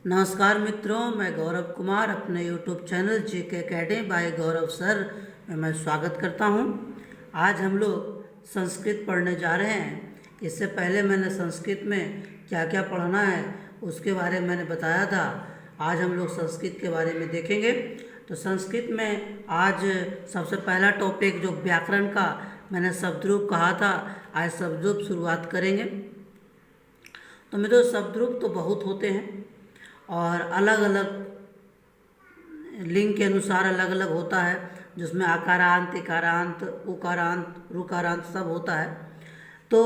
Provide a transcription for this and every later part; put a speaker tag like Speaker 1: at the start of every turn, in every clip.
Speaker 1: नमस्कार मित्रों, मैं गौरव कुमार अपने YouTube channel JK academy by Gaurav sir में मैं स्वागत करता हूं। आज हम लोग संस्कृत पढ़ने जा रहे हैं। इससे पहले मैंने संस्कृत में क्या क्या पढ़ना है उसके बारे में मैंने बताया था। आज हम लोग संस्कृत के बारे में देखेंगे। तो संस्कृत में आज सबसे पहला टॉपिक जो व्याकरण का मैंने शब्दरूप कहा था, आज शब्दरूप शुरुआत करेंगे। तो मित्रों, शब्दरूप तो बहुत होते हैं और अलग अलग लिंग के अनुसार अलग अलग होता है, जिसमें आकारांत, इकारांत, उकारांत, रुकारांत सब होता है। तो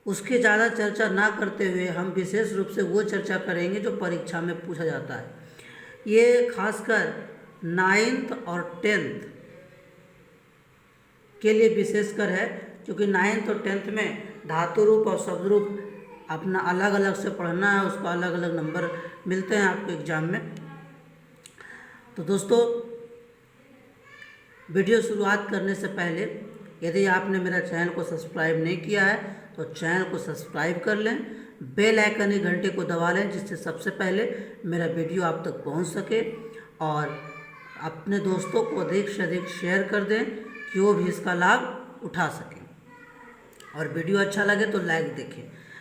Speaker 1: उसकी ज़्यादा चर्चा ना करते हुए हम विशेष रूप से वो चर्चा करेंगे जो परीक्षा में पूछा जाता है। ये खासकर 9th और 10th के लिए विशेषकर है, क्योंकि 9th और 10th में धातु रूप और शब्द रूप अपना अलग अलग से पढ़ना है, उसको अलग अलग नंबर मिलते हैं आपको एग्ज़ाम में। तो दोस्तों, वीडियो शुरुआत करने से पहले यदि आपने मेरा चैनल को सब्सक्राइब नहीं किया है तो चैनल को सब्सक्राइब कर लें, बेल आइकन घंटे को दबा लें, जिससे सबसे पहले मेरा वीडियो आप तक पहुंच सके, और अपने दोस्तों को अधिक से अधिक शेयर कर दें कि वो भी इसका लाभ उठा सकें। और वीडियो अच्छा लगे तो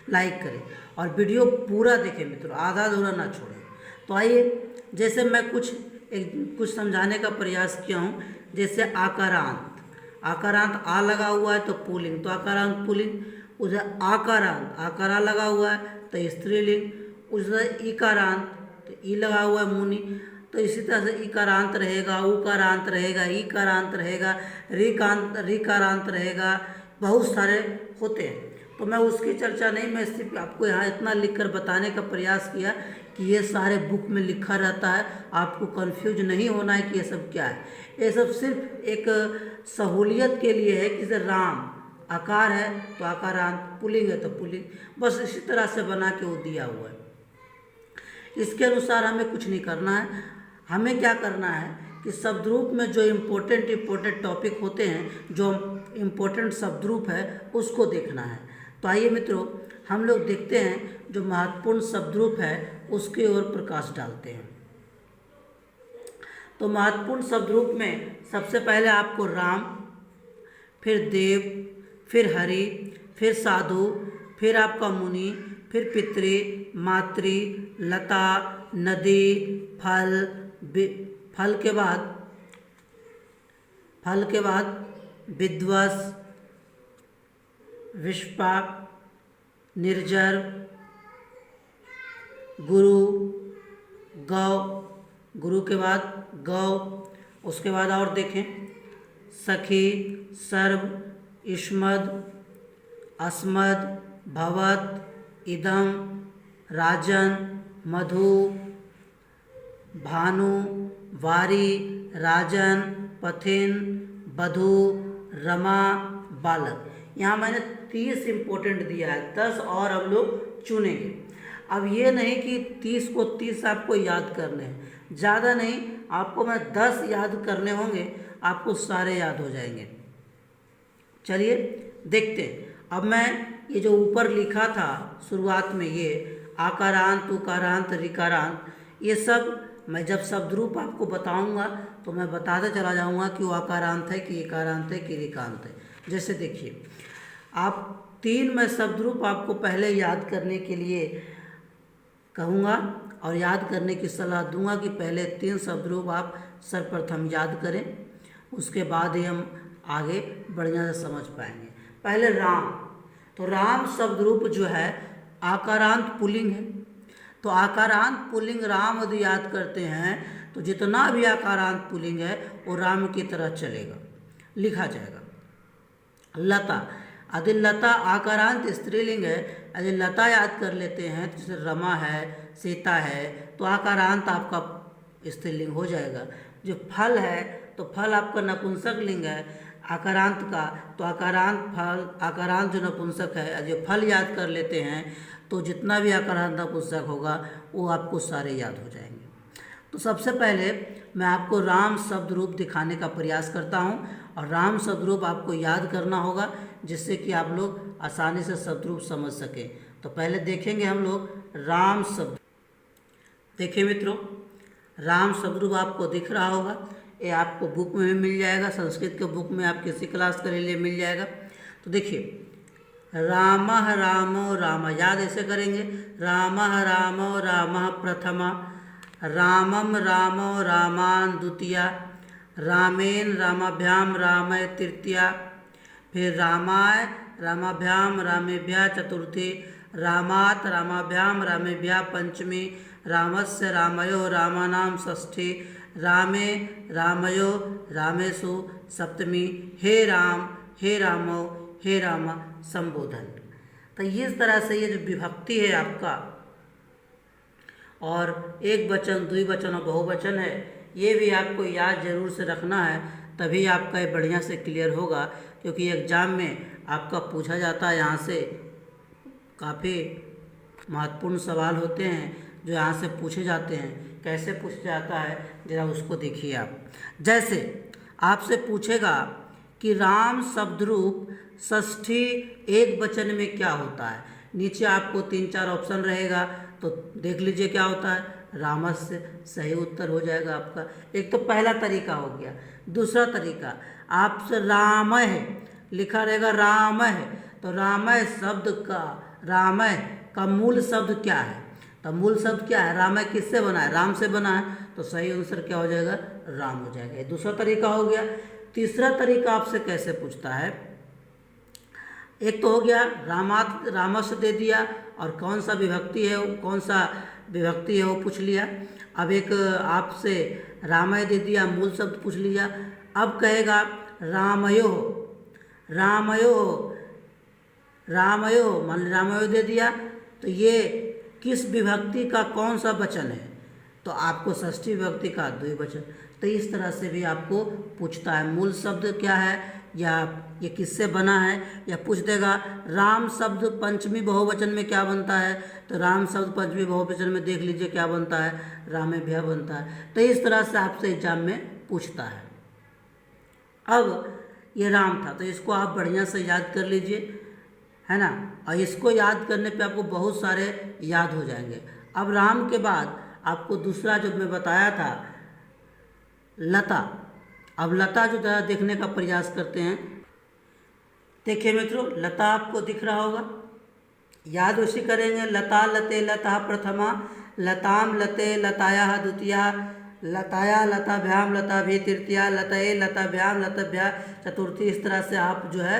Speaker 1: लाइक करें और वीडियो पूरा देखें मित्रों, आधा अधूरा ना छोड़ें। तो आइए, जैसे मैं कुछ समझाने का प्रयास किया हूँ। जैसे आकारांत आ लगा हुआ है तो पुल्लिंग, तो आकारांत पुल्लिंग। उधर आकारांत आकारा लगा हुआ है तो स्त्रीलिंग। उधर इकारांत तो ई लगा हुआ है मुनि, तो इसी तरह से इकारांत रहेगा, उकारांत रहेगा, ईकारांत रहेगा, रिकारांत रहेगा, बहुत सारे होते हैं। तो मैं उसकी चर्चा नहीं, मैं सिर्फ आपको यहाँ इतना लिखकर बताने का प्रयास किया कि ये सारे बुक में लिखा रहता है, आपको कंफ्यूज नहीं होना है कि ये सब क्या है। ये सब सिर्फ एक सहूलियत के लिए है कि जैसे राम आकार है तो आकारांत, पुल्लिंग है तो पुल्लिंग, बस इसी तरह से बना के वो दिया हुआ है। इसके अनुसार हमें कुछ नहीं करना है। हमें क्या करना है कि शब्दरूप में जो इम्पोर्टेंट टॉपिक होते हैं, जो इम्पोर्टेंट शब्दरूप है, उसको देखना है। तो आइए मित्रों, हम लोग देखते हैं जो महत्वपूर्ण शब्दरूप है उसकी ओर प्रकाश डालते हैं। तो महत्वपूर्ण शब्दरूप में सबसे पहले आपको राम, फिर देव, फिर हरि, फिर साधु, फिर आपका मुनि, फिर पितृ, मातृ, लता, नदी, फल के बाद विध्वंस, विष्पा, निर्जर, गुरु, गौ, गुरु के बाद गौ, उसके बाद और देखें सखी, सर्व, इष्मद, अस्मद, भवत, इदम, राजन, मधु, भानु, वारी, राजन, पथिन, बधु, रमा, बालक। यहाँ मैंने 30 इम्पोर्टेंट दिया है, 10 और हम लोग चुनेंगे। अब ये नहीं कि 30 को 30 आपको याद करने हैं, ज़्यादा नहीं, आपको मैं 10 याद करने होंगे, आपको सारे याद हो जाएंगे। चलिए देखते हैं। अब मैं ये जो ऊपर लिखा था शुरुआत में, ये आकारांत, उकारांत, रिकारांत, ये सब मैं जब शब्दरूप आपको बताऊंगा तो मैं बताते चला जाऊंगा कि वो आकारांत है कि इकारांत है कि रिकारांत है। जैसे देखिए, आप 3 मैं शब्दरूप आपको पहले याद करने के लिए कहूँगा और याद करने की सलाह दूंगा कि पहले 3 शब्दरूप आप सर्वप्रथम याद करें, उसके बाद ही हम आगे बढ़िया से समझ पाएंगे। पहले राम, तो राम शब्दरूप जो है आकारांत पुल्लिंग है। तो आकारांत पुल्लिंग राम यदि याद करते हैं तो जितना भी आकारांत पुल्लिंग है वो राम की तरह चलेगा, लिखा जाएगा। लता, यदि लता आकारांत स्त्रीलिंग है, यदि लता याद कर लेते हैं, जैसे रमा है, सीता है, तो आकारांत आपका स्त्रीलिंग हो जाएगा। जो फल है तो फल आपका नपुंसक लिंग है आकारांत का, तो आकारांत जो नपुंसक है, यदि फल याद कर लेते हैं तो जितना भी आकारांत नपुंसक होगा वो आपको सारे याद हो जाएंगे। तो सबसे पहले मैं आपको राम शब्द रूप दिखाने का प्रयास करता हूँ, और राम शब्द रूप आपको याद करना होगा, जिससे कि आप लोग आसानी से शब्द रूप समझ सकें। तो पहले देखेंगे हम लोग राम शब्द। देखिए मित्रों, राम शब्द रूप आपको दिख रहा होगा, ये आपको बुक में भी मिल जाएगा, संस्कृत के बुक में आप किसी क्लास के लिए मिल जाएगा। तो देखिए, रामः रामो राम, याद ऐसे करेंगे, रामः रामो रामः प्रथमा, रामम रामो रामान द्वितीया, रामेन रामाभ्याम रामय तृतीया, फिर रामाय रामाभ्याम रामेभ्यः चतुर्थी, रामात् रामाभ्याम रामेभ्यः पंचमी, रामस्य रामयो रामानां षष्ठी, रामे रामयो रामेषु सप्तमी, हे राम हे रामो हे राम संबोधन। तो इस तरह से ये जो विभक्ति है आपका, और एक वचन, द्विवचन और बहुवचन है, ये भी आपको याद जरूर से रखना है, तभी आपका ये बढ़िया से क्लियर होगा। क्योंकि एग्ज़ाम में आपका पूछा जाता है, यहाँ से काफ़ी महत्वपूर्ण सवाल होते हैं जो यहाँ से पूछे जाते हैं। कैसे पूछा जाता है जरा उसको देखिए आप। जैसे आपसे पूछेगा कि राम शब्द रूप षष्ठी एक वचन में क्या होता है, नीचे आपको 3-4 ऑप्शन रहेगा, तो देख लीजिए क्या होता है, रामस्य सही उत्तर हो जाएगा आपका। एक तो पहला तरीका हो गया। दूसरा तरीका, आपसे रामय लिखा रहेगा, रामय, तो रामय शब्द का, रामय का मूल शब्द क्या है, तो मूल शब्द क्या है, रामय किससे बना है, राम से बना है, तो सही आंसर क्या हो जाएगा, राम हो जाएगा। ये दूसरा तरीका हो गया। तीसरा तरीका आपसे कैसे पूछता है, एक तो हो गया रामात, रामस्य दे दिया, और कौन सा विभक्ति है, कौन सा विभक्ति है वो पूछ लिया। अब एक आपसे रामय दे दिया, मूल शब्द पूछ लिया। अब कहेगा रामयो, रामयो, रामयो, मान लीजिए रामयो दे दिया, तो ये किस विभक्ति का कौन सा वचन है, तो आपको षष्ठी विभक्ति का द्विवचन। तो इस तरह से भी आपको पूछता है, मूल शब्द क्या है, या ये किससे बना है, या पूछ देगा राम शब्द पंचमी बहुवचन में क्या बनता है, तो राम शब्द पंचमी बहुवचन में देख लीजिए क्या बनता है, रामेभ्यः बनता है। तो इस तरह से आपसे एग्जाम में पूछता है। अब ये राम था, तो इसको आप बढ़िया से याद कर लीजिए, है ना, और इसको याद करने पे आपको बहुत सारे याद हो जाएंगे। अब राम के बाद आपको दूसरा जो मैं बताया था, लता। अब लता जो देखने का प्रयास करते हैं। देखिए मित्रों, लता आपको दिख रहा होगा, याद उसी करेंगे, लता लते लता प्रथमा, लताम लते लतायाः द्वितीया, लताया लताभ्याम लताभि तृतीया, लतये लताभ्याम लताभ्या चतुर्थी। इस तरह से आप जो है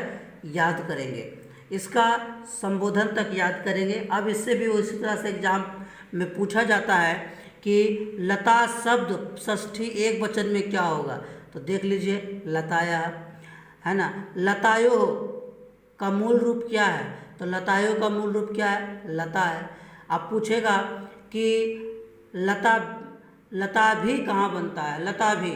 Speaker 1: याद करेंगे, इसका संबोधन तक याद करेंगे। अब इससे भी उसी तरह से एग्जाम में पूछा जाता है कि लता शब्द षष्ठी एक वचन में क्या होगा, तो देख लीजिए लताया, है ना, लतायो का मूल रूप क्या है, तो लतायो का मूल रूप क्या है, लता है। अब पूछेगा कि लता, लता भी कहाँ बनता है, लता भी,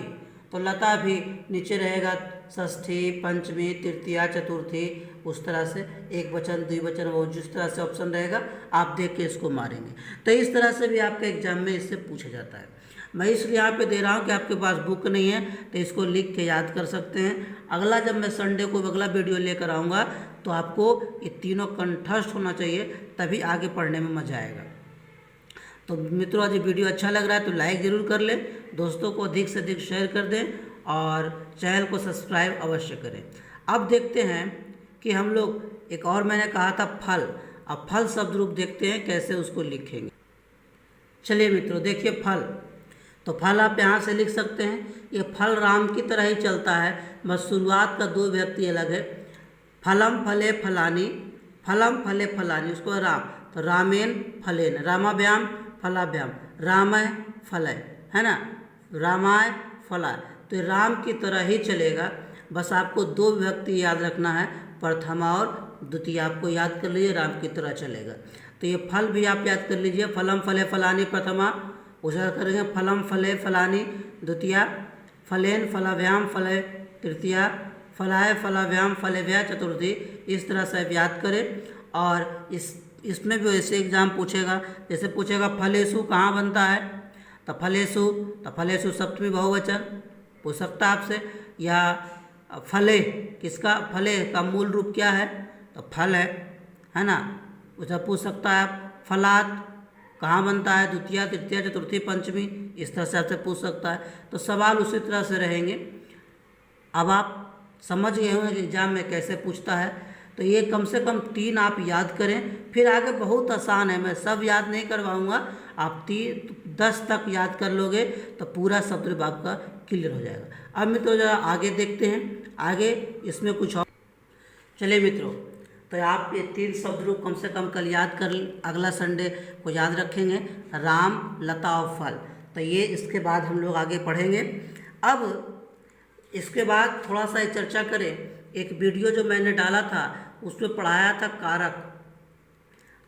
Speaker 1: तो लता भी नीचे रहेगा षष्ठी पंचमी तृतीया चतुर्थी, उस तरह से एक वचन द्विवचन, वो जिस तरह से ऑप्शन रहेगा आप देख के इसको मारेंगे। तो इस तरह से भी आपके एग्जाम में इससे पूछा जाता है। मैं इसलिए यहाँ पे दे रहा हूँ कि आपके पास बुक नहीं है तो इसको लिख के याद कर सकते हैं। अगला जब मैं संडे को अगला वीडियो लेकर आऊँगा तो आपको ये तीनों कंठस्थ होना चाहिए, तभी आगे पढ़ने में मज़ा आएगा। तो मित्रों, आज ये वीडियो अच्छा लग रहा है तो लाइक ज़रूर कर लें, दोस्तों को अधिक से अधिक शेयर कर दें और चैनल को सब्सक्राइब अवश्य करें। अब देखते हैं कि हम लोग एक और मैंने कहा था फल, अब फल शब्द रूप देखते हैं कैसे उसको लिखेंगे। चलिए मित्रों, देखिए फल, तो फल आप यहाँ से लिख सकते हैं। ये फल राम की तरह ही चलता है, बस शुरुआत का दो व्यक्ति अलग है। फलम फले फलानी, फलम फले फलानी, उसको राम, तो रामेन फलेन, रामाभ्याम फलाभ्याम, रामय फलय, है ना, रामाय फलाय, तो राम की तरह ही चलेगा। बस आपको दो विभक्ति याद रखना है, प्रथमा और द्वितीय आपको याद कर लीजिए, राम की तरह चलेगा। तो ये फल भी आप याद कर लीजिए, फलम फले फलानी प्रथमा, उसे करेंगे फलम फले फलानी द्वितीया, फलेन फलाभ्याम फले तृतीया, फलाय फलाभ्याम फलेभ्या चतुर्थी। इस तरह से आप याद करें। और इसमें भी ऐसे एग्जाम पूछेगा, जैसे पूछेगा फलेसु कहाँ बनता है, तो फलेसु सप्तमी बहुवचन पूछ सकता है आपसे, या फले किसका, फले का मूल रूप क्या है, तो फल है ना, उसे पूछ सकता है आप। फलात कहाँ बनता है, द्वितीया, तृतीया, चतुर्थी, पंचमी, इस तरह से आपसे पूछ सकता है। तो सवाल उसी तरह से रहेंगे। अब आप समझ गए होंगे कि एग्जाम में कैसे पूछता है। तो ये कम से कम 3 आप याद करें, फिर आगे बहुत आसान है, मैं सब याद नहीं करवाऊँगा। आप 10 तक याद कर लोगे तो पूरा शब्द विभाग का क्लियर हो जाएगा। अब मित्रों जरा आगे देखते हैं, आगे इसमें कुछ और। चलिए मित्रों, तो आप ये 3 शब्द रूप कम से कम कल याद कर, अगला संडे को याद रखेंगे, राम, लता और फल। तो ये इसके बाद हम लोग आगे पढ़ेंगे। अब इसके बाद थोड़ा सा चर्चा करें, एक वीडियो जो मैंने डाला था उसमें पढ़ाया था कारक।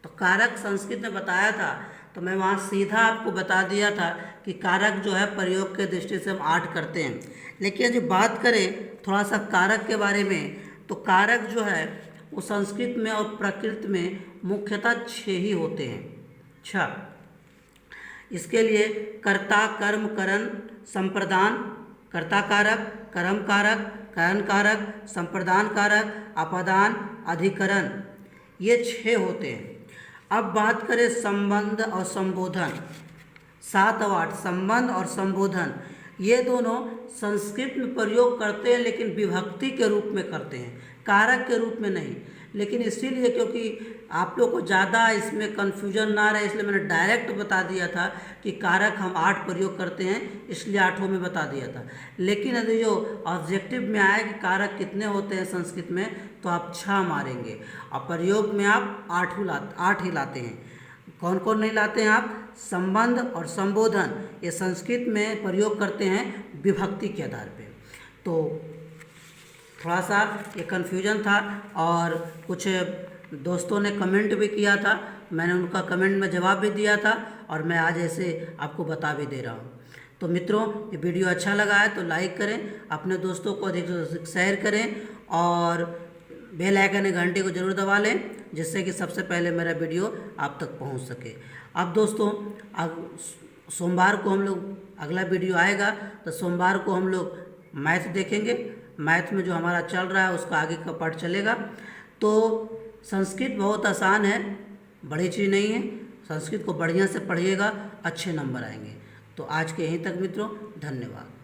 Speaker 1: तो कारक संस्कृत में बताया था, तो मैं वहाँ सीधा आपको बता दिया था कि कारक जो है प्रयोग के दृष्टि से हम 8 करते हैं। लेकिन जब बात करें थोड़ा सा कारक के बारे में, तो कारक जो है वो संस्कृत में और प्राकृत में मुख्यतः 6 ही होते हैं। 6 इसके लिए कर्ता, कर्म, करण, संप्रदान, कर्ता कारक, कर्म कारक, करण कारक, संप्रदान कारक, अपादान, अधिकरण, ये 6 होते हैं। अब बात करें संबंध और संबोधन, 7 और 8, संबंध और संबोधन, ये दोनों संस्कृत में प्रयोग करते हैं लेकिन विभक्ति के रूप में करते हैं, कारक के रूप में नहीं। लेकिन इसीलिए क्योंकि आप लोग को ज़्यादा इसमें कन्फ्यूजन ना रहे, इसलिए मैंने डायरेक्ट बता दिया था कि कारक हम 8 प्रयोग करते हैं, इसलिए 8 में बता दिया था। लेकिन यदि जो ऑब्जेक्टिव में आए कि कारक कितने होते हैं संस्कृत में, तो आप 6 मारेंगे और प्रयोग में आप 8 ही लाते हैं। कौन कौन नहीं लाते हैं आप? संबंध और संबोधन, ये संस्कृत में प्रयोग करते हैं विभक्ति के आधार पे। तो थोड़ा सा ये कन्फ्यूजन था और कुछ दोस्तों ने कमेंट भी किया था, मैंने उनका कमेंट में जवाब भी दिया था और मैं आज ऐसे आपको बता भी दे रहा हूँ। तो मित्रों, ये वीडियो अच्छा लगा है तो लाइक करें, अपने दोस्तों को अधिक से अधिक शेयर करें और बेल आइकन घंटे को जरूर दबा लें, जिससे कि सबसे पहले मेरा वीडियो आप तक पहुंच सके। अब दोस्तों, अब सोमवार को हम लोग अगला वीडियो आएगा, तो सोमवार को हम लोग मैथ देखेंगे। मैथ में जो हमारा चल रहा है उसका आगे का पार्ट चलेगा। तो संस्कृत बहुत आसान है, बड़ी चीज़ नहीं है। संस्कृत को बढ़िया से पढ़िएगा, अच्छे नंबर आएंगे। तो आज के यहीं तक मित्रों, धन्यवाद।